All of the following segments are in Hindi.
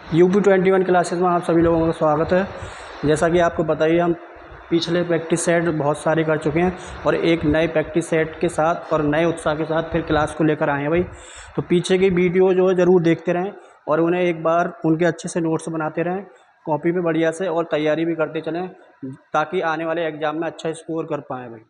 UP21 क्लासेस में आप सभी लोगों का स्वागत है। जैसा कि आपको बताइए, हम पिछले प्रैक्टिस सेट बहुत सारे कर चुके हैं और एक नए प्रैक्टिस सेट के साथ और नए उत्साह के साथ फिर क्लास को लेकर आए हैं भाई। तो पीछे की वीडियो जो है ज़रूर देखते रहें और उन्हें एक बार उनके अच्छे से नोट्स बनाते रहें कॉपी पे बढ़िया से, और तैयारी भी करते चलें ताकि आने वाले एग्ज़ाम में अच्छा स्कोर कर पाएँ भाई।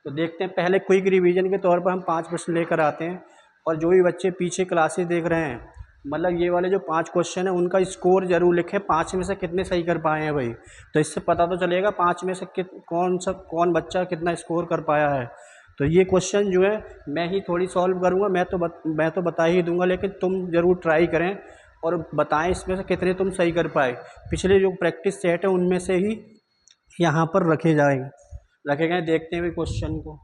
तो देखते हैं, पहले क्विक रिवीजन के तौर पर हम 5 प्रश्न लेकर आते हैं और जो भी बच्चे पीछे क्लासेस देख रहे हैं, मतलब ये वाले जो 5 क्वेश्चन है उनका स्कोर जरूर लिखें, 5 में से कितने सही कर पाए हैं भाई। तो इससे पता तो चलेगा 5 में से कौन बच्चा कितना स्कोर कर पाया है। तो ये क्वेश्चन जो है मैं ही थोड़ी सॉल्व करूँगा, मैं तो बता ही दूंगा, लेकिन तुम ज़रूर ट्राई करें और बताएं इसमें से कितने तुम सही कर पाए। पिछले जो प्रैक्टिस सेट है उनमें से ही यहाँ पर रखे गए। देखते हैं भी क्वेश्चन को।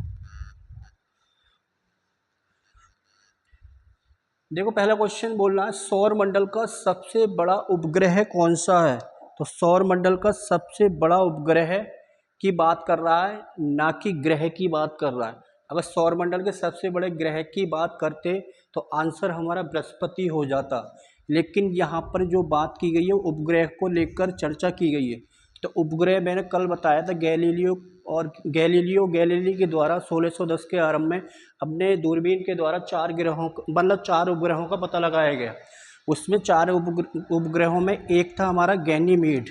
देखो, पहला क्वेश्चन बोल रहा है सौर मंडल का सबसे बड़ा उपग्रह कौन सा है। तो सौर मंडल का सबसे बड़ा उपग्रह की बात कर रहा है, ना कि ग्रह की बात कर रहा है। अगर सौर मंडल के सबसे बड़े ग्रह की बात करते तो आंसर हमारा बृहस्पति हो जाता, लेकिन यहाँ पर जो बात की गई है उपग्रह को लेकर चर्चा की गई है। तो उपग्रह मैंने कल बताया था, गैलीलियो के द्वारा 1610 के आरंभ में अपने दूरबीन के द्वारा 4 उपग्रहों का पता लगाया गया। उसमें 4 उपग्रहों में एक था हमारा गैनीमीड,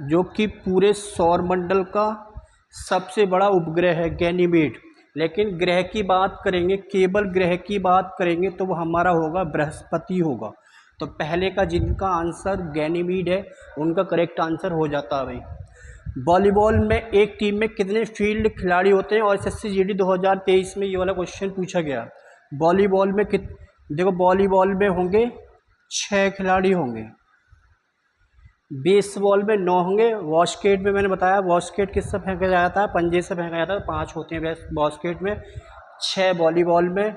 जो कि पूरे सौरमंडल का सबसे बड़ा उपग्रह है गैनीमीड। लेकिन ग्रह की बात करेंगे, केवल ग्रह की बात करेंगे तो वो हमारा होगा बृहस्पति होगा। तो पहले का जिनका आंसर गैनीमीड है उनका करेक्ट आंसर हो जाता है भाई। वॉलीबॉल में एक टीम में कितने फील्ड खिलाड़ी होते हैं, और SSC GD 2023 में ये वाला क्वेश्चन पूछा गया। वॉलीबॉल में देखो, वॉलीबॉल में होंगे 6 खिलाड़ी होंगे, बेसबॉल में 9 होंगे, बास्केट में मैंने बताया बास्केट किससे फेंका जाता है, पंजे से फेंका जाता है, 5 होते हैं बास्केट में, 6 वॉलीबॉल में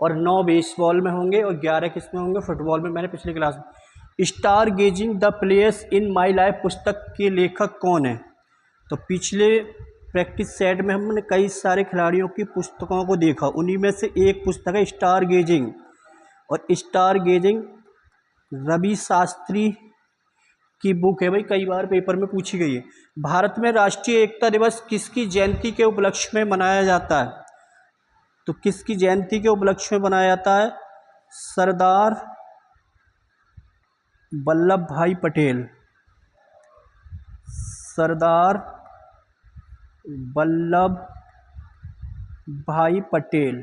और 9 बेसबॉल में होंगे और 11 किस में होंगे, फुटबॉल में। मैंने पिछली क्लास में stargazing the players in my life पुस्तक के लेखक कौन है। तो पिछले प्रैक्टिस सेट में हमने कई सारे खिलाड़ियों की पुस्तकों को देखा, उन्हीं में से एक पुस्तक है स्टार गेजिंग, और स्टार गेजिंग रवि शास्त्री की बुक है भाई, कई बार पेपर में पूछी गई है। भारत में राष्ट्रीय एकता दिवस किसकी जयंती के उपलक्ष्य में मनाया जाता है। तो किसकी जयंती के उपलक्ष्य में मनाया जाता है, सरदार वल्लभ भाई पटेल। सरदार वल्लभ भाई पटेल।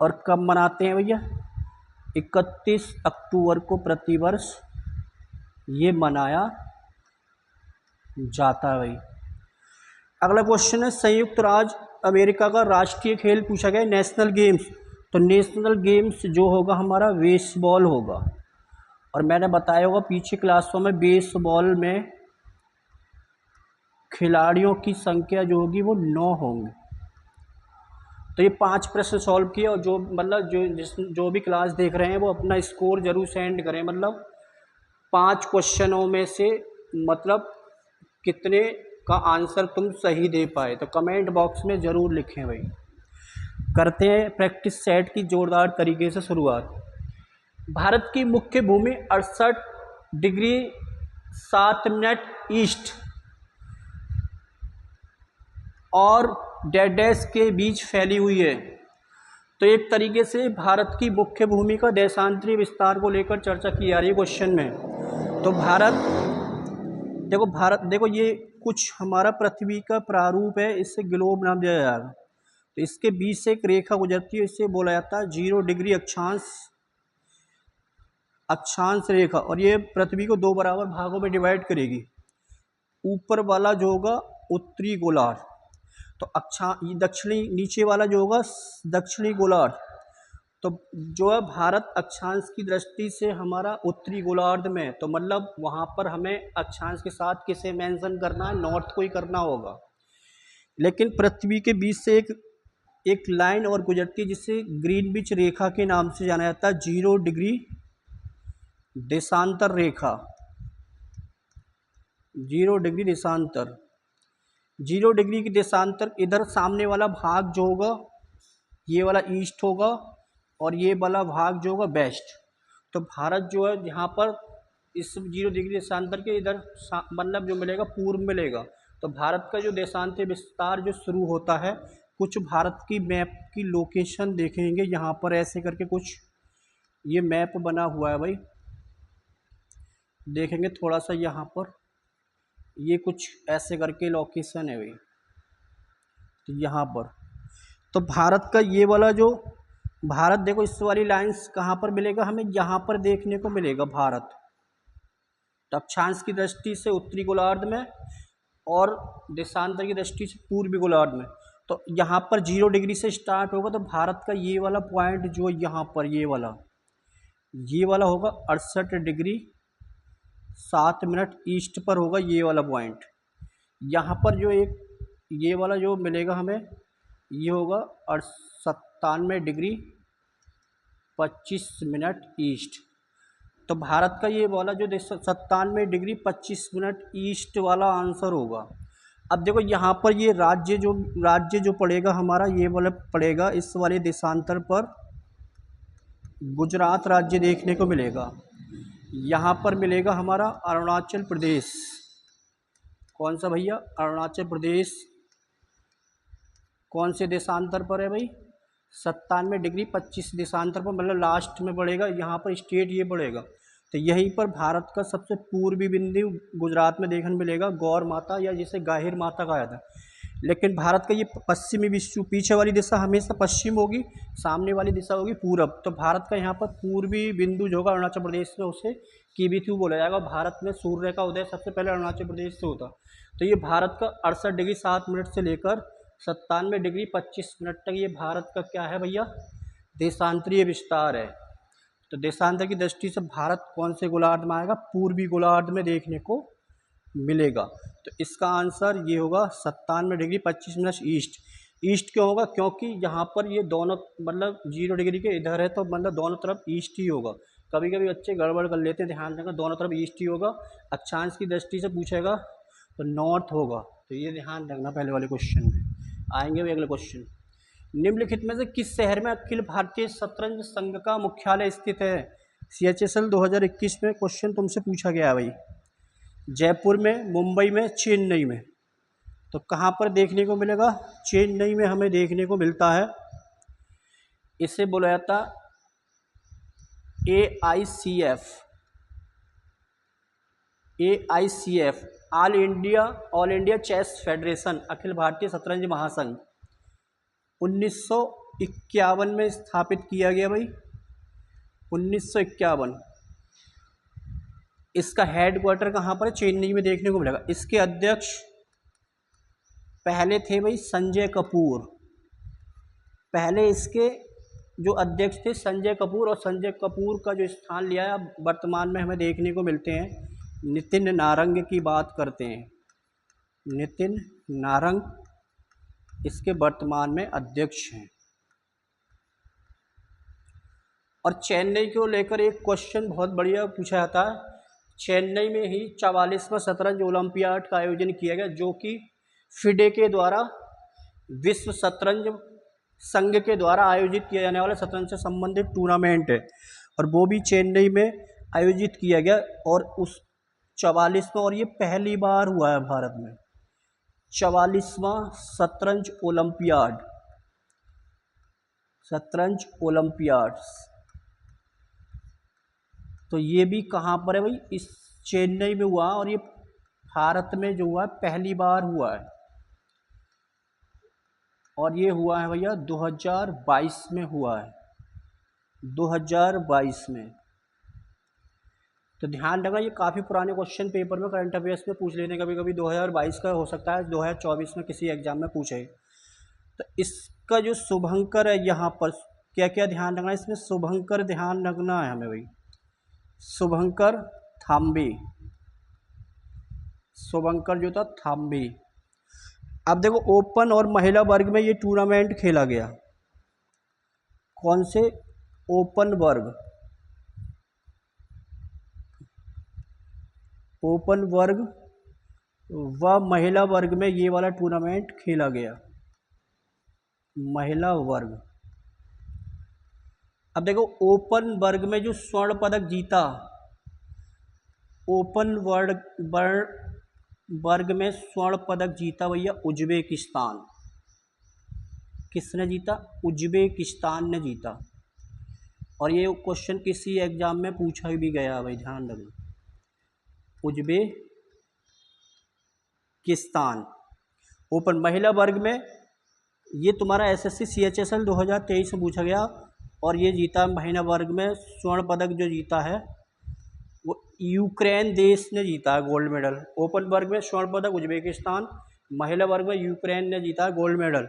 और कब मनाते हैं भैया, 31 अक्टूबर को प्रतिवर्ष ये मनाया जाता है भाई। अगला क्वेश्चन है संयुक्त राज्य अमेरिका का राष्ट्रीय खेल पूछा गया नेशनल गेम्स। तो नेशनल गेम्स जो होगा हमारा बेसबॉल होगा, और मैंने बताया होगा पीछे क्लासों में बेसबॉल में खिलाड़ियों की संख्या जो होगी वो 9 होंगे। तो ये 5 प्रश्न सॉल्व किए, और जो भी क्लास देख रहे हैं वो अपना स्कोर जरूर सेंड करें, मतलब 5 क्वेश्चनों में से मतलब कितने का आंसर तुम सही दे पाए, तो कमेंट बॉक्स में ज़रूर लिखें भाई। करते हैं प्रैक्टिस सेट की जोरदार तरीके से शुरुआत। भारत की मुख्य भूमि 68 डिग्री 7 मिनट ईस्ट और डैश के बीच फैली हुई है। तो एक तरीके से भारत की मुख्य भूमि का देशांतरीय विस्तार को लेकर चर्चा की जा रही है क्वेश्चन में। तो देखो ये कुछ हमारा पृथ्वी का प्रारूप है, इससे ग्लोब नाम दिया जाएगा। तो इसके बीच से एक रेखा गुजरती है, इससे बोला जाता है 0 डिग्री अक्षांश रेखा, और ये पृथ्वी को 2 बराबर भागों में डिवाइड करेगी। ऊपर वाला जो होगा उत्तरी गोलार्ध, तो दक्षिणी, नीचे वाला जो होगा दक्षिणी गोलार्ध। तो जो है भारत अक्षांश की दृष्टि से हमारा उत्तरी गोलार्ध में, तो मतलब वहाँ पर हमें अक्षांश के साथ किसे मेंशन करना है, नॉर्थ को ही करना होगा। लेकिन पृथ्वी के बीच से एक लाइन और गुजरती है जिसे ग्रीनविच रेखा के नाम से जाना जाता है, 0 डिग्री देशांतर रेखा। 0 डिग्री देशांतर, 0 डिग्री की देशांतर, इधर सामने वाला भाग जो होगा ये वाला ईस्ट होगा और ये वाला भाग जो होगा वेस्ट। तो भारत जो है यहाँ पर इस 0 डिग्री देशांतर के इधर मतलब जो मिलेगा पूर्व मिलेगा। तो भारत का जो देशांतर विस्तार जो शुरू होता है, कुछ भारत की मैप की लोकेशन देखेंगे यहाँ पर ऐसे करके कुछ ये मैप बना हुआ है भाई, देखेंगे थोड़ा सा यहाँ पर ये कुछ ऐसे करके लोकेशन है भाई। तो यहाँ पर तो भारत का ये वाला जो भारत देखो इस वाली लाइंस कहाँ पर मिलेगा, हमें यहाँ पर देखने को मिलेगा भारत। तो अक्षांश की दृष्टि से उत्तरी गोलार्ध में और देशांतर की दृष्टि से पूर्वी गोलार्ध में। तो यहाँ पर 0 डिग्री से स्टार्ट होगा तो भारत का ये वाला पॉइंट जो यहाँ पर ये वाला होगा 68 डिग्री 7 मिनट ईस्ट पर होगा ये वाला पॉइंट। यहाँ पर जो एक ये वाला जो मिलेगा हमें ये होगा 97 डिग्री 25 मिनट ईस्ट। तो भारत का ये वाला जो 97 डिग्री 25 मिनट ईस्ट वाला आंसर होगा। अब देखो यहाँ पर ये राज्य जो पड़ेगा हमारा ये वाला पड़ेगा इस वाले देशांतर पर गुजरात राज्य देखने को मिलेगा। यहाँ पर मिलेगा हमारा अरुणाचल प्रदेश। कौन सा भैया? अरुणाचल प्रदेश। कौन से देशांतर पर है भाई? 97 डिग्री 25 देशांतर पर, मतलब लास्ट में पड़ेगा यहाँ पर स्टेट ये पड़ेगा। तो यहीं पर भारत का सबसे पूर्वी बिंदु गुजरात में देखने मिलेगा, गौर माता या जिसे गाहिर माता कहा जाता है। लेकिन भारत का ये पश्चिमी विश्व पीछे वाली दिशा हमेशा पश्चिम होगी, सामने वाली दिशा होगी पूरब। तो भारत का यहाँ पर पूर्वी बिंदु जो होगा अरुणाचल प्रदेश में उसे कीबीथू बोला जाएगा। भारत में सूर्य का उदय सबसे पहले अरुणाचल प्रदेश से होता। तो ये भारत का 68 डिग्री 7 मिनट से लेकर 97 डिग्री 25 मिनट तक ये भारत का क्या है भैया? देशांतरीय विस्तार है। तो देशांतर की दृष्टि से भारत कौन से गोलार्ध में आएगा? पूर्वी गोलार्ध में देखने को मिलेगा। तो इसका आंसर ये होगा 97 डिग्री 25 मिनट ईस्ट। ईस्ट क्यों होगा? क्योंकि यहाँ पर ये दोनों मतलब 0 डिग्री के इधर है तो मतलब दोनों तरफ ईस्ट ही होगा। कभी कभी बच्चे गड़बड़ कर लेते हैं, ध्यान रखना दोनों तरफ ईस्ट ही होगा। अक्षांश की दृष्टि से पूछेगा तो नॉर्थ होगा। तो ये ध्यान रखना पहले वाले क्वेश्चन में। आएंगे भी अगले क्वेश्चन। निम्नलिखित में से किस शहर में अखिल भारतीय शतरंज संघ का मुख्यालय स्थित है? CHSL 2021 में क्वेश्चन तुमसे पूछा गया है भाई। जयपुर में, मुंबई में, चेन्नई में। तो कहाँ पर देखने को मिलेगा? चेन्नई में हमें देखने को मिलता है। इसे बोला जाता AICF all India chess federation, अखिल भारतीय शतरंज महासंघ 1951 में स्थापित किया गया भाई, 1951। इसका हेडक्वार्टर कहाँ पर है? चेन्नई में देखने को मिलेगा। इसके अध्यक्ष पहले थे भाई संजय कपूर। पहले इसके जो अध्यक्ष थे संजय कपूर, और संजय कपूर का जो स्थान लिया है वर्तमान में हमें देखने को मिलते हैं नितिन नारंग की बात करते हैं। नितिन नारंग इसके वर्तमान में अध्यक्ष हैं। और चेन्नई को लेकर एक क्वेश्चन बहुत बढ़िया पूछा जाता है। चेन्नई में ही 44वां शतरंज ओलंपियाड का आयोजन किया गया, जो कि फिडे के द्वारा विश्व शतरंज संघ के द्वारा आयोजित किया जाने वाला शतरंज से संबंधित टूर्नामेंट है, और वो भी चेन्नई में आयोजित किया गया। और उस 44वां, और ये पहली बार हुआ है भारत में 44वां शतरंज ओलंपियाड। तो ये भी कहाँ पर है भाई? इस चेन्नई में हुआ, और ये भारत में जो हुआ है पहली बार हुआ है। और ये हुआ है भैया 2022 में हुआ है, 2022 में। तो ध्यान रखना ये काफ़ी पुराने क्वेश्चन पेपर में करंट अफेयर्स में पूछ लेते हैं। कभी कभी 2022 का हो सकता है 2024 में किसी एग्जाम में पूछे। तो इसका जो शुभंकर है यहाँ पर क्या क्या ध्यान रखना है? इसमें शुभंकर ध्यान रखना है हमें भाई, शुभंकर थाम्बे। शुभंकर जो था थाम्बे। अब देखो ओपन और महिला वर्ग में ये टूर्नामेंट खेला गया। कौन से? ओपन वर्ग व महिला वर्ग में ये वाला टूर्नामेंट खेला गया। महिला वर्ग अब देखो ओपन वर्ग में जो स्वर्ण पदक जीता, ओपन वर्ग में स्वर्ण पदक जीता भैया उज्बेकिस्तान। किसने जीता? उज्बेकिस्तान ने जीता। और ये क्वेश्चन किसी एग्जाम में पूछा भी गया भाई, ध्यान रखना, उज्बेकिस्तान। ओपन महिला वर्ग में ये तुम्हारा एसएससी CHSL 2023 में पूछा गया, और ये जीता महिला वर्ग में स्वर्ण पदक जो जीता है वो यूक्रेन देश ने जीता है गोल्ड मेडल। ओपन वर्ग में स्वर्ण पदक उज्बेकिस्तान, महिला वर्ग में यूक्रेन ने जीता है गोल्ड मेडल।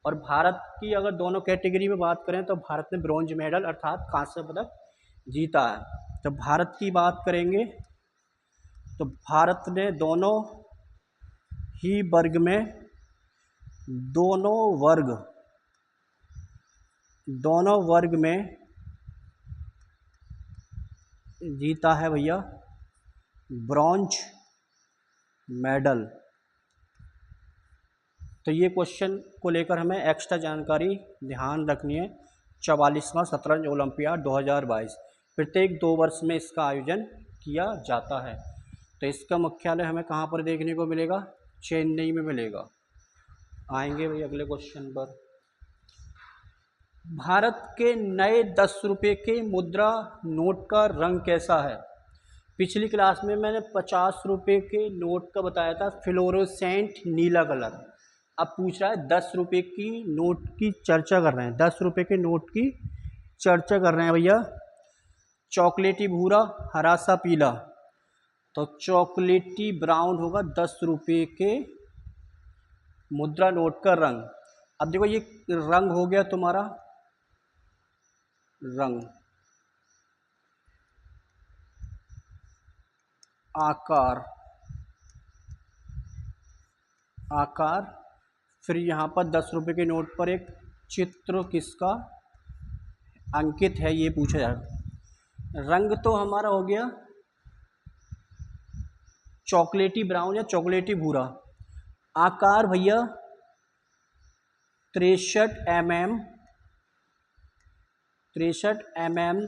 और भारत की अगर दोनों कैटेगरी में बात करें तो भारत ने ब्रॉन्ज मेडल अर्थात कांस्य पदक जीता है। तो भारत की बात करेंगे तो भारत ने दोनों ही वर्ग में, दोनों वर्ग में जीता है भैया ब्रॉन्ज मेडल। तो ये क्वेश्चन को लेकर हमें एक्स्ट्रा जानकारी ध्यान रखनी है। 44वां शतरंज ओलंपियाड 2022 प्रत्येक 2 वर्ष में इसका आयोजन किया जाता है। तो इसका मुख्यालय हमें कहाँ पर देखने को मिलेगा? चेन्नई में मिलेगा। आएंगे भाई अगले क्वेश्चन पर। भारत के नए 10 रुपये के मुद्रा नोट का रंग कैसा है? पिछली क्लास में मैंने 50 रुपये के नोट का बताया था फ्लोरोसेंट नीला कलर। अब पूछ रहा है 10 रुपये की नोट की चर्चा कर रहे हैं, 10 रुपये के नोट की चर्चा कर रहे हैं भैया। चॉकलेटी भूरा, हरा सा पीला, तो चॉकलेटी ब्राउन होगा 10 रुपये के मुद्रा नोट का रंग। अब देखो ये रंग हो गया तुम्हारा रंग, आकार, फिर यहाँ पर 10 रुपये के नोट पर एक चित्र किसका अंकित है ये पूछा जाएगा। रंग तो हमारा हो गया चॉकलेटी ब्राउन या चॉकलेटी भूरा। आकार भैया 63 mm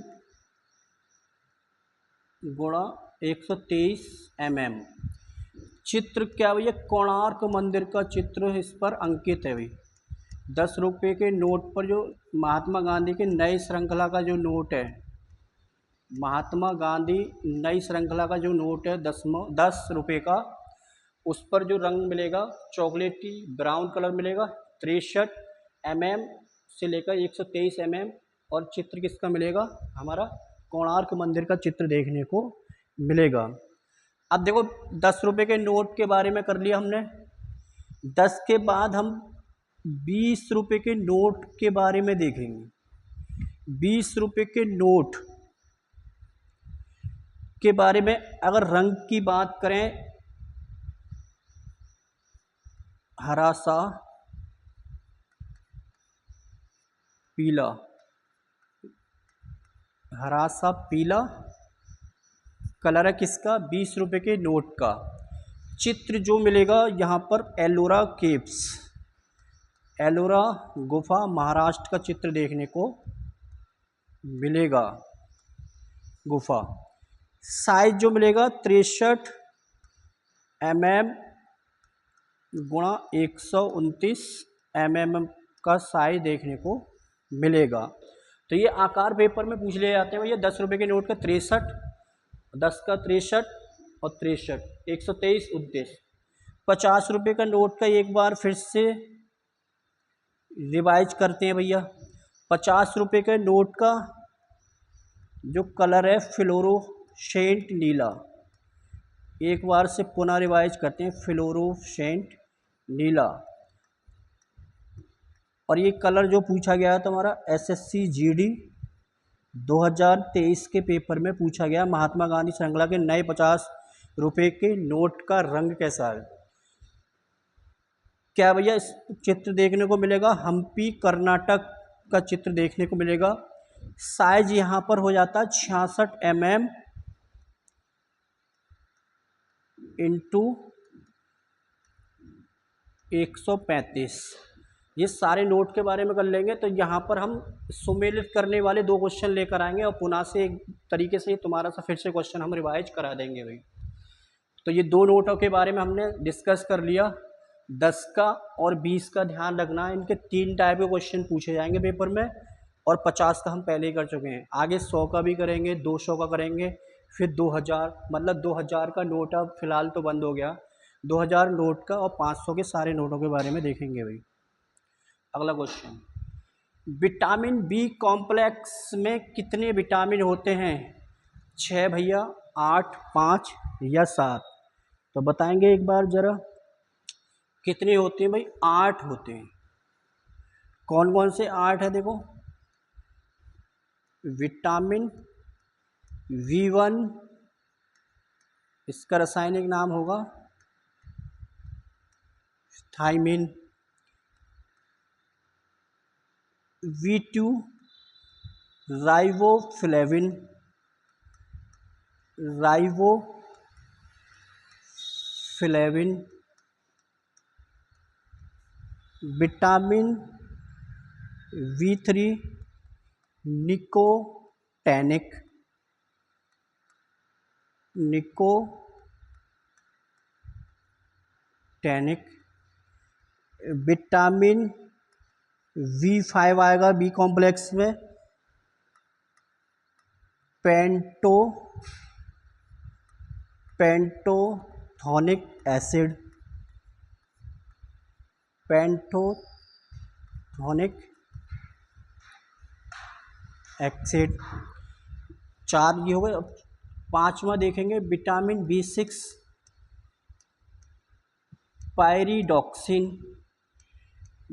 गुणा 123 mm। चित्र क्या भैया? कोणार्क मंदिर का चित्र इस पर अंकित है भाई। 10 रुपये के नोट पर जो महात्मा गांधी के नई श्रृंखला का जो नोट है, महात्मा गांधी नई श्रृंखला का जो नोट है 10 रुपये का, उस पर जो रंग मिलेगा चॉकलेटी ब्राउन कलर मिलेगा 63 mm से लेकर 123 mm। और चित्र किसका मिलेगा? हमारा कोणार्क मंदिर का चित्र देखने को मिलेगा। अब देखो 10 रुपये के नोट के बारे में कर लिया हमने। 10 के बाद हम 20 रुपये के नोट के बारे में देखेंगे। 20 रुपये के नोट के बारे में अगर रंग की बात करें, हरा सा पीला, हरा सा पीला कलर है किसका? 20 रुपये के नोट का। चित्र जो मिलेगा यहाँ पर एलोरा केव्स, एलोरा गुफा महाराष्ट्र का चित्र देखने को मिलेगा, गुफा। साइज जो मिलेगा 63 mm गुणा 129 mm का साइज देखने को मिलेगा। तो ये आकार पेपर में पूछ लिए जाते हैं भैया। 10 रुपये के नोट का 63, 10 का 63 और 63, 123, 29। 50 रुपये का नोट का एक बार फिर से रिवाइज करते हैं भैया। 50 रुपये के नोट का जो कलर है फ्लोरोसेंट नीला, एक बार से पुनः रिवाइज करते हैं, फ्लोरोसेंट नीला। और ये कलर जो पूछा गया है तुम्हारा SSC GD 2023 के पेपर में पूछा गया, महात्मा गांधी श्रृंखला के नए 50 रुपये के नोट का रंग कैसा है? क्या भैया? इस चित्र देखने को मिलेगा हम्पी कर्नाटक का चित्र देखने को मिलेगा। साइज यहाँ पर हो जाता है 66 mm इंटू 135। ये सारे नोट के बारे में कर लेंगे। तो यहाँ पर हम सुमेलित करने वाले 2 क्वेश्चन लेकर आएंगे और पुनः से एक तरीके से तुम्हारा सा फिर से क्वेश्चन हम रिवाइज करा देंगे भाई। तो ये 2 नोटों के बारे में हमने डिस्कस कर लिया। 10 का और 20 का ध्यान रखना है, इनके 3 टाइप के क्वेश्चन पूछे जाएंगे पेपर में, और 50 का हम पहले ही कर चुके हैं। आगे 100 का भी करेंगे, 200 का करेंगे, फिर 2000, मतलब 2000 का नोट अब फिलहाल तो बंद हो गया। 2000 नोट का और 500 के सारे नोटों के बारे में देखेंगे भाई। अगला क्वेश्चन, विटामिन बी कॉम्प्लेक्स में कितने विटामिन होते हैं? 6 भैया, 8, 5 या 7? तो बताएंगे एक बार ज़रा कितने होते हैं भाई? 8 होते हैं। कौन कौन से 8 है? देखो, विटामिन V1, इसका रासायनिक नाम होगा thiamine. V2 riboflavin, vitamin V3 nicotinic, vitamin V5 आएगा बी कॉम्प्लेक्स में, पेंटोथोनिक एसिड, एसिड। 4 ये हो गए। अब 5वां देखेंगे, vitamin B6 pyridoxine,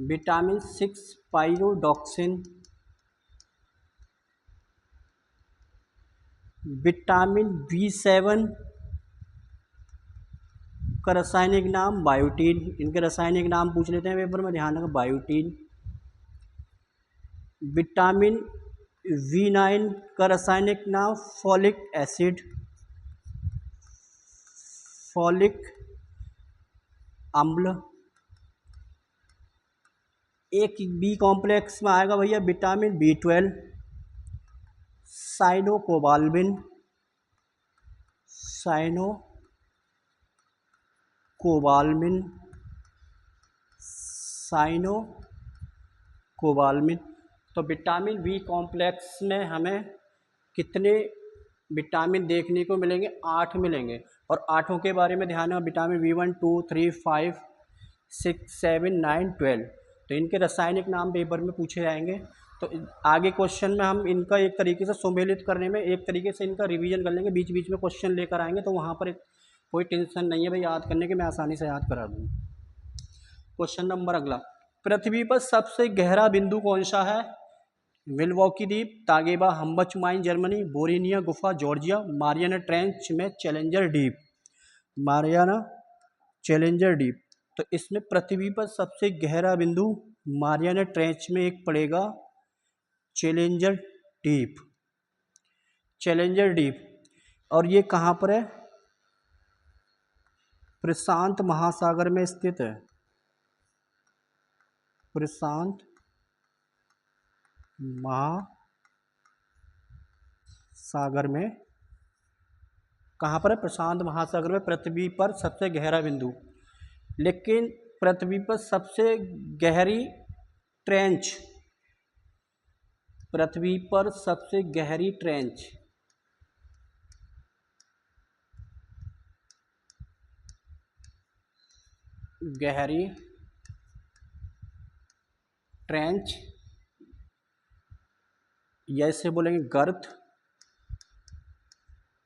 vitamin 6 pyridoxine. Vitamin B7 का रासायनिक नाम बायोटीन। इनके रासायनिक नाम पूछ लेते हैं पेपर में, ध्यान रखना, बायोटीन। विटामिन V9 का रासायनिक नाम फॉलिक एसिड, फॉलिक अम्ल। एक बी कॉम्प्लेक्स में आएगा भैया विटामिन B12 साइनोकोबाल्मिन, साइनोकोबाल्मिन। तो विटामिन बी कॉम्प्लेक्स में हमें कितने विटामिन देखने को मिलेंगे? 8 मिलेंगे। और 8 के बारे में ध्यान है, विटामिन B1, 2, 3, 5, 6, 7, 9, 12। तो इनके रासायनिक नाम पेपर में पूछे जाएंगे। तो आगे क्वेश्चन में हम इनका एक तरीके से सुमेलित करने में एक तरीके से इनका रिवीजन कर लेंगे, बीच बीच में क्वेश्चन लेकर आएंगे, तो वहाँ पर कोई टेंशन नहीं है भाई याद करने के, मैं आसानी से याद करा दूँ। क्वेश्चन नंबर अगला, पृथ्वी पर सबसे गहरा बिंदु कौन सा है? मिल्वॉकी द्वीप, तागेबा हम्बच माइन जर्मनी, बोरेनिया गुफा जॉर्जिया, मारियाना ट्रेंच में चैलेंजर डीप, तो इसमें पृथ्वी पर सबसे गहरा बिंदु मारियाना ट्रेंच में एक पड़ेगा चैलेंजर डीप। और ये कहाँ पर है? प्रशांत महासागर में स्थित है, प्रशांत महासागर में। कहाँ पर है? प्रशांत महासागर में पृथ्वी पर सबसे गहरा बिंदु। लेकिन पृथ्वी पर सबसे गहरी ट्रेंच, गहरी ट्रेंच, या इसे बोलेंगे गर्त,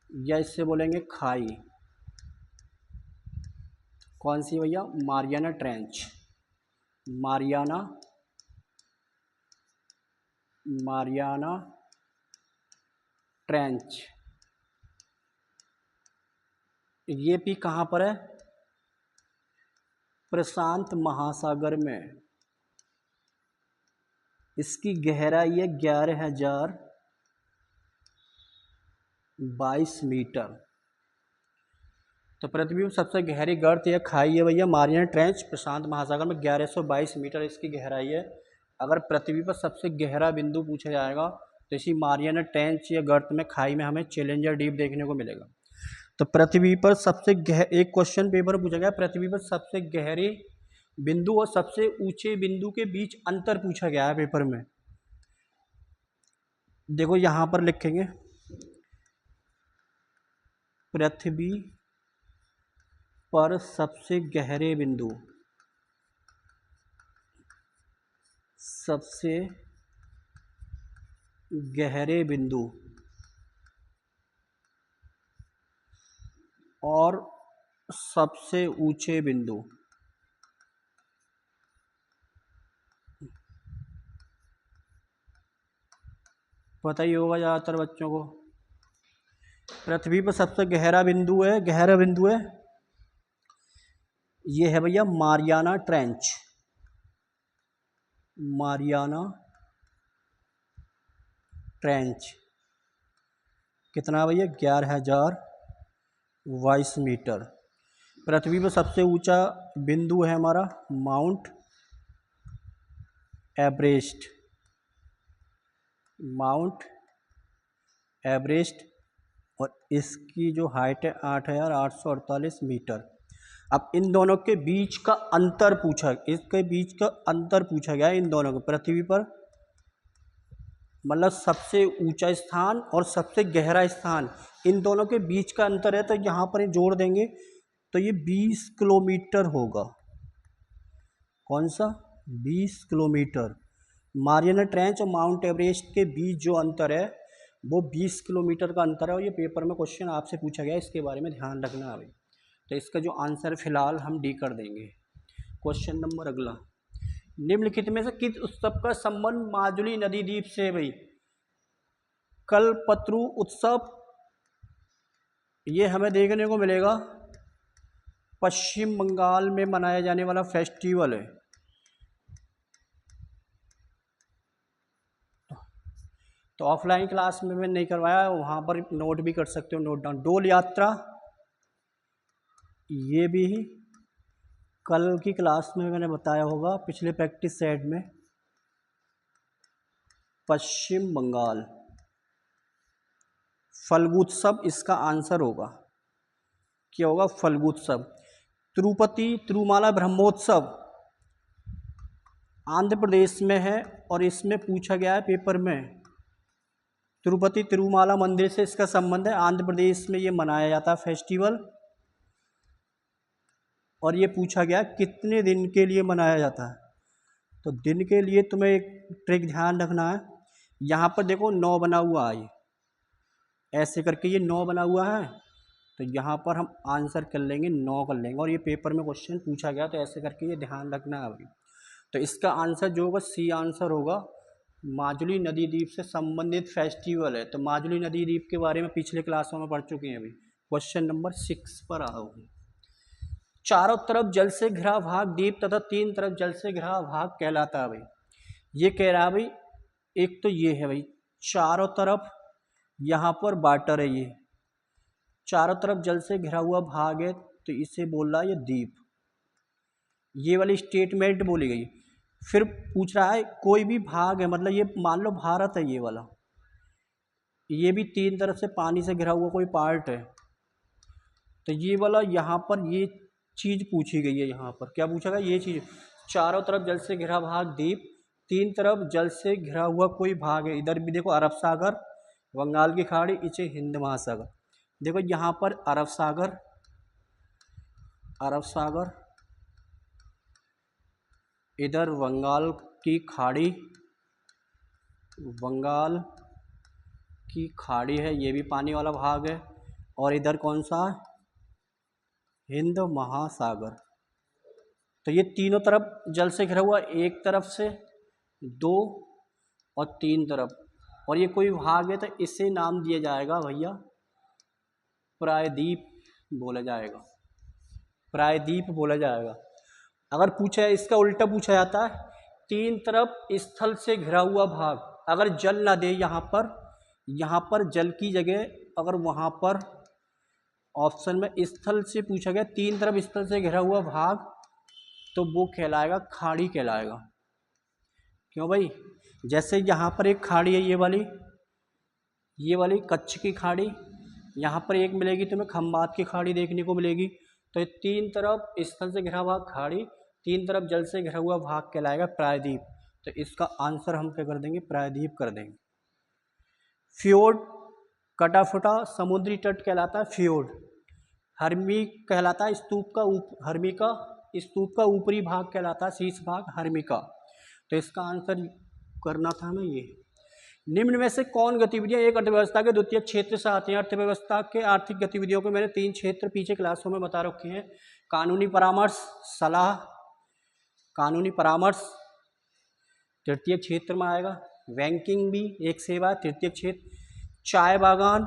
या इससे बोलेंगे खाई। कौन सी भैया? Mariana trench. ये भी कहाँ पर है? प्रशांत महासागर में। इसकी गहराई है 11,022 मीटर। तो पृथ्वी पर सबसे गहरी गर्त या खाई है भैया मारियाना ट्रेंच, प्रशांत महासागर में 1122 मीटर इसकी गहराई है। अगर पृथ्वी पर सबसे गहरा बिंदु पूछा जाएगा तो इसी मारियाना ट्रेंच या गर्त में खाई में हमें चैलेंजर डीप देखने को मिलेगा। तो पृथ्वी पर सबसे एक क्वेश्चन पेपर पूछा गया, पृथ्वी पर सबसे गहरे बिंदु और सबसे ऊंचे बिंदु के बीच अंतर पूछा गया है पेपर में। देखो यहाँ पर लिखेंगे पृथ्वी पर सबसे गहरे बिंदु, सबसे गहरे बिंदु और सबसे ऊंचे बिंदु। पता ही होगा ज़्यादातर बच्चों को। पृथ्वी पर सबसे गहरा बिंदु है, ये है भैया मारियाना ट्रेंच। मारियाना ट्रेंच कितना भैया 11,022 मीटर। पृथ्वी पर सबसे ऊंचा बिंदु है हमारा माउंट एवरेस्ट। माउंट एवरेस्ट और इसकी जो हाइट है 8,848 मीटर। अब इन दोनों के बीच का अंतर पूछा, इसके बीच का अंतर पूछा गया इन दोनों को। पृथ्वी पर मतलब सबसे ऊंचा स्थान और सबसे गहरा स्थान, इन दोनों के बीच का अंतर है, तो यहाँ पर जोड़ देंगे तो ये 20 किलोमीटर होगा। कौन सा? 20 किलोमीटर। मारियाना ट्रेंच और माउंट एवरेस्ट के बीच जो अंतर है वो 20 किलोमीटर का अंतर है, और ये पेपर में क्वेश्चन आपसे पूछा गया, इसके बारे में ध्यान रखना है भाई। तो इसका जो आंसर फिलहाल हम डी कर देंगे। क्वेश्चन नंबर अगला, निम्नलिखित में से किस उत्सव का संबंध माजुली नदी द्वीप से है भाई? कल्पतरु उत्सव, ये हमें देखने को मिलेगा पश्चिम बंगाल में मनाया जाने वाला फेस्टिवल है। तो ऑफलाइन क्लास में मैंने नहीं करवाया, वहाँ पर नोट भी कर सकते हो, नोट डाउन। डोल यात्रा, ये भी कल की क्लास में मैंने बताया होगा पिछले प्रैक्टिस सेट में। पश्चिम बंगाल। फल्गुत्सव इसका आंसर होगा, क्या होगा? फल्गुत्सव। तिरुपति तिरुमाला ब्रह्मोत्सव आंध्र प्रदेश में है, और इसमें पूछा गया है पेपर में, तिरुपति तिरुमाला मंदिर से इसका संबंध है। आंध्र प्रदेश में ये मनाया जाता है फेस्टिवल, और ये पूछा गया कितने दिन के लिए मनाया जाता है। तो दिन के लिए तुम्हें एक ट्रिक ध्यान रखना है, यहाँ पर देखो 9 बना हुआ है, ऐसे करके ये 9 बना हुआ है, तो यहाँ पर हम आंसर कर लेंगे 9 कर लेंगे, और ये पेपर में क्वेश्चन पूछा गया, तो ऐसे करके ये ध्यान रखना है अभी। तो इसका आंसर जो होगा सी आंसर होगा, माजुली नदी द्वीप से संबंधित फेस्टिवल है। तो माजुली नदी द्वीप के बारे में पिछले क्लासों में पढ़ चुके हैं अभी। क्वेश्चन नंबर 6 पर आओ। चारों तरफ जल से घिरा भाग द्वीप तथा 3 तरफ जल से घिरा भाग कहलाता है भाई। ये कह रहा है भाई, एक तो ये है भाई चारों तरफ, यहाँ पर वाटर है, ये चारों तरफ जल से घिरा हुआ भाग है, तो इसे बोल रहा है ये द्वीप। ये वाली स्टेटमेंट बोली गई। फिर पूछ रहा है कोई भी भाग है, मतलब ये मान लो भारत है, ये वाला, ये भी 3 तरफ से पानी से घिरा हुआ कोई पार्ट है, तो ये वाला यहाँ पर ये चीज़ पूछी गई है। यहाँ पर क्या पूछा गया? ये चीज़, चारों तरफ जल से घिरा भाग द्वीप, 3 तरफ जल से घिरा हुआ कोई भाग है। इधर भी देखो अरब सागर, बंगाल की खाड़ी, इसे हिंद महासागर। देखो यहाँ पर अरब सागर, अरब सागर, इधर बंगाल की खाड़ी, बंगाल की खाड़ी है, ये भी पानी वाला भाग है, और इधर कौन सा? हिंद महासागर। तो ये तीनों तरफ जल से घिरा हुआ, एक तरफ से, 2 और 3 तरफ, और ये कोई भाग है, तो इसे नाम दिया जाएगा भैया प्रायद्वीप बोला जाएगा, प्रायद्वीप बोला जाएगा। अगर पूछा इसका उल्टा पूछा जाता है, 3 तरफ स्थल से घिरा हुआ भाग, अगर जल ना दे यहाँ पर जल की जगह अगर वहाँ पर ऑप्शन में स्थल से पूछा गया, तीन तरफ स्थल से घिरा हुआ भाग, तो वो कहलाएगा खाड़ी कहलाएगा। क्यों भाई, जैसे यहाँ पर एक खाड़ी है, ये वाली कच्छ की खाड़ी, यहाँ पर एक मिलेगी तुम्हें खंबात की खाड़ी देखने को मिलेगी। तो ये तीन तरफ स्थल से घिरा हुआ खाड़ी, तीन तरफ जल से घिरा हुआ भाग कहलाएगा प्रायद्वीप। तो इसका आंसर हम क्या कर देंगे, प्रायद्वीप कर देंगे। फ्योर्ड, कटा फुटा समुद्री तट कहलाता है फ्योर्ड। हर्मी कहलाता है स्तूप का हर्मी का स्तूप का ऊपरी भाग कहलाता है शीर्ष भाग हर्मिका। तो इसका आंसर करना था हमें ये। निम्न में से कौन गतिविधियां एक अर्थव्यवस्था के द्वितीय क्षेत्र से आती हैं? अर्थव्यवस्था के आर्थिक गतिविधियों को मैंने तीन क्षेत्र पीछे क्लासों में बता रखे हैं। कानूनी परामर्श, सलाह, कानूनी परामर्श तृतीय क्षेत्र में आएगा। बैंकिंग भी एक सेवा है, तृतीय क्षेत्र। चाय बागान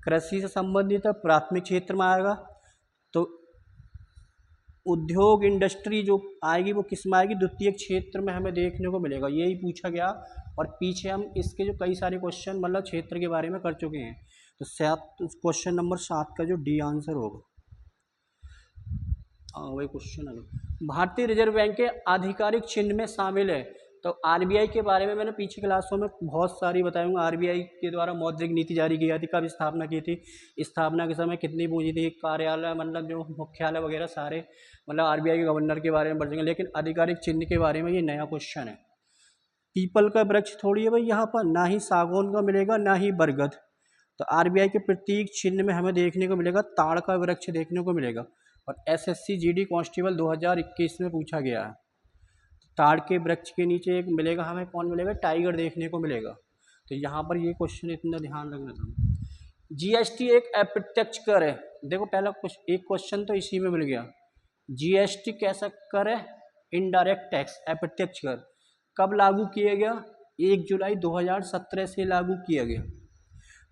कृषि से संबंधित है, प्राथमिक क्षेत्र में आएगा। तो उद्योग इंडस्ट्री जो आएगी वो किस में आएगी, द्वितीय क्षेत्र में हमें देखने को मिलेगा। यही पूछा गया और पीछे हम इसके जो कई सारे क्वेश्चन मतलब क्षेत्र के बारे में कर चुके हैं। तो क्वेश्चन नंबर 7 का जो डी आंसर होगा वही क्वेश्चन है। भारतीय रिजर्व बैंक के आधिकारिक चिन्ह में शामिल है। तो आरबीआई के बारे में मैंने पीछे क्लासों में बहुत सारी बताऊंगा। आरबीआई के द्वारा मौद्रिक नीति जारी की गई थी, कब स्थापना की थी, स्थापना के समय कितनी पूंजी थी, कार्यालय मतलब जो मुख्यालय वगैरह सारे मतलब आरबीआई के गवर्नर के बारे में बढ़ेंगे। लेकिन आधिकारिक चिन्ह के बारे में ये नया क्वेश्चन है। पीपल का वृक्ष थोड़ी है भाई यहाँ पर, ना ही सागौन का मिलेगा ना ही बरगद। तो आरबीआई के प्रतीक चिन्ह में हमें देखने को मिलेगा ताड़ का वृक्ष देखने को मिलेगा। और एसएससी जीडी कांस्टेबल 2021 में पूछा गया है। ताड़ के वृक्ष के नीचे एक मिलेगा हमें, कौन मिलेगा, टाइगर देखने को मिलेगा। तो यहाँ पर ये क्वेश्चन इतना ध्यान रखना था। जीएसटी एक अप्रत्यक्ष कर है। देखो पहला एक क्वेश्चन तो इसी में मिल गया। जीएसटी कैसा कर है, इनडायरेक्ट टैक्स, अप्रत्यक्ष कर। कब लागू किया गया, 1 जुलाई 2017 से लागू किया गया।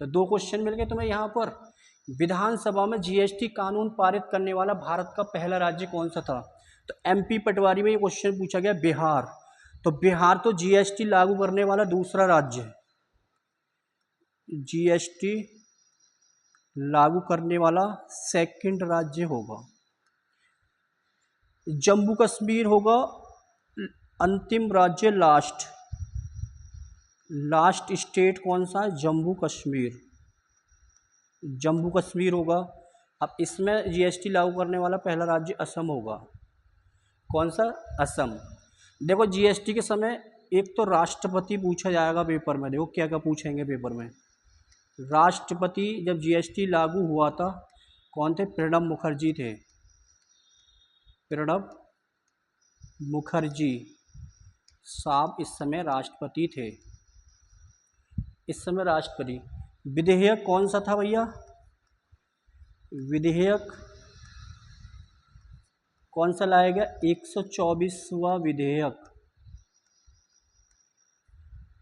तो दो क्वेश्चन मिल गए तुम्हें यहाँ पर। विधानसभा में जीएसटी कानून पारित करने वाला भारत का पहला राज्य कौन सा था? तो एमपी पटवारी में ये क्वेश्चन पूछा गया, बिहार। तो बिहार तो जीएसटी लागू करने वाला दूसरा राज्य है, जीएसटी लागू करने वाला सेकंड राज्य होगा। जम्मू कश्मीर होगा अंतिम राज्य, लास्ट स्टेट कौन सा है, जम्मू कश्मीर, जम्मू कश्मीर होगा। अब इसमें जीएसटी लागू करने वाला पहला राज्य असम होगा। कौन सा, असम। देखो जीएसटी के समय एक तो राष्ट्रपति पूछा जाएगा पेपर में। देखो क्या क्या पूछेंगे पेपर में। राष्ट्रपति जब जीएसटी लागू हुआ था कौन थे, प्रणब मुखर्जी थे, प्रणब मुखर्जी साहब इस समय राष्ट्रपति थे, इस समय राष्ट्रपति। विधेयक कौन सा था भैया, विधेयक कौन सा लाया गया, 124वां विधेयक।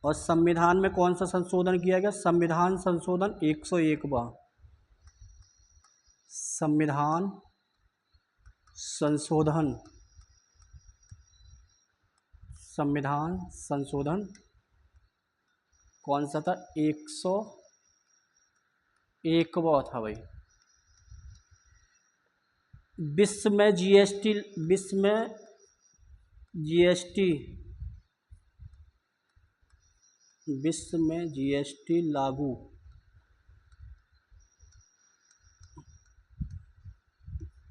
और संविधान में कौन सा संशोधन किया गया, संविधान संशोधन 101वां, संविधान संशोधन, संविधान संशोधन कौन सा था, 101वां था भाई। विश्व में जीएसटी लागू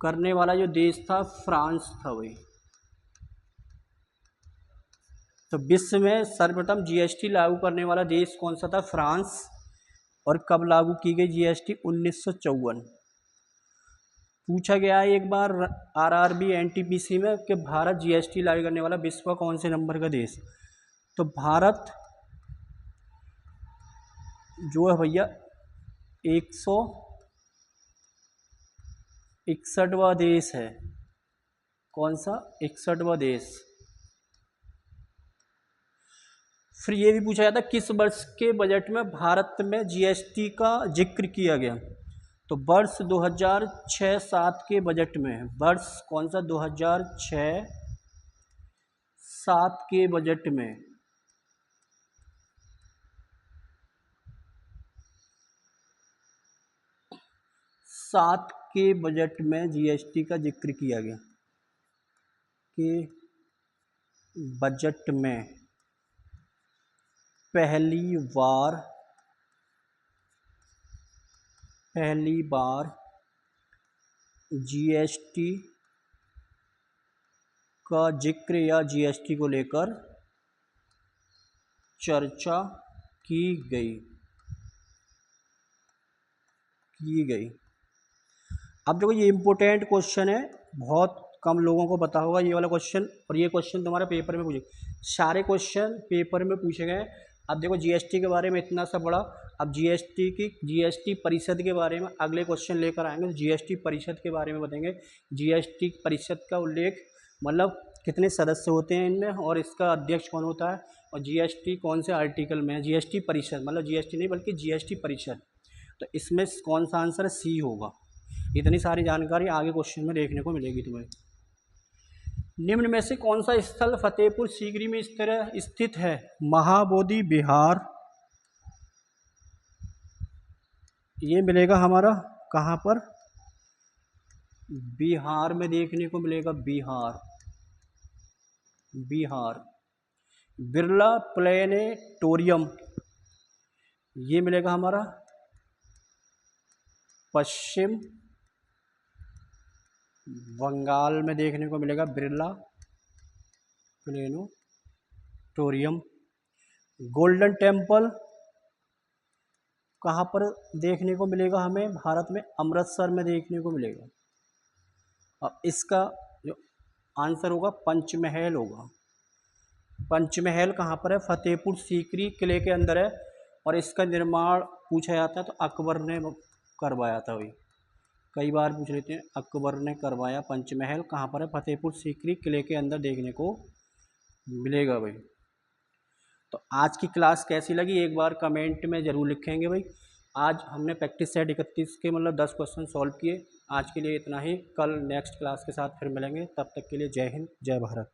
करने वाला जो देश था फ्रांस था भाई। तो विश्व में सर्वप्रथम जीएसटी लागू करने वाला देश कौन सा था, फ्रांस। और कब लागू की गई जीएसटी, 1954। पूछा गया है एक बार आरआरबी एनटीपीसी में कि भारत जीएसटी लागू करने वाला विश्व का कौन से नंबर का देश। तो भारत जो है भैया 161वां देश है। कौन सा, 61वां देश। फिर ये भी पूछा जाता है किस वर्ष के बजट में भारत में जीएसटी का जिक्र किया गया। तो वर्ष 2006-07 के बजट में, वर्ष कौन सा, 2006-07 के बजट में 2007 के बजट में जीएसटी का जिक्र किया गया कि बजट में पहली बार जीएसटी का जिक्र या जीएसटी को लेकर चर्चा की गई। अब देखो ये इम्पोर्टेंट क्वेश्चन है, बहुत कम लोगों को पता होगा ये वाला क्वेश्चन, और ये क्वेश्चन तुम्हारे पेपर में पूछे, सारे क्वेश्चन पेपर में पूछे गए। अब देखो जीएसटी के बारे में इतना सा बड़ा, अब जीएसटी परिषद के बारे में अगले क्वेश्चन लेकर आएंगे, तो जीएसटी परिषद के बारे में बताएंगे। जीएसटी परिषद का उल्लेख मतलब कितने सदस्य होते हैं इनमें, और इसका अध्यक्ष कौन होता है, और जीएसटी कौन से आर्टिकल में है। जीएसटी परिषद मतलब जीएसटी नहीं बल्कि जीएसटी परिषद, तो इसमें कौन सा आंसर सी होगा। इतनी सारी जानकारी आगे क्वेश्चन में देखने को मिलेगी तुम्हें। निम्न में से कौन सा स्थल फतेहपुर सीकरी में स्थित है। महाबोधि विहार, ये मिलेगा हमारा कहाँ पर, बिहार में देखने को मिलेगा, बिहार। बिरला प्लेनेटोरियम, ये मिलेगा हमारा पश्चिम बंगाल में देखने को मिलेगा, बिरला प्लेनेटोरियम। गोल्डन टेम्पल कहाँ पर देखने को मिलेगा हमें, भारत में अमृतसर में देखने को मिलेगा। अब इसका जो आंसर होगा पंचमहल होगा। पंचमहल कहाँ पर है, फतेहपुर सीकरी किले के अंदर है, और इसका निर्माण पूछा जाता है तो अकबर ने करवाया था। भाई कई बार पूछ लेते हैं, अकबर ने करवाया। पंचमहल कहाँ पर है, फतेहपुर सीकरी किले के अंदर देखने को मिलेगा। भाई तो आज की क्लास कैसी लगी एक बार कमेंट में ज़रूर लिखेंगे। भाई आज हमने प्रैक्टिस सेट 31 के मतलब 10 क्वेश्चन सॉल्व किए। आज के लिए इतना ही, कल नेक्स्ट क्लास के साथ फिर मिलेंगे, तब तक के लिए जय हिंद जय भारत।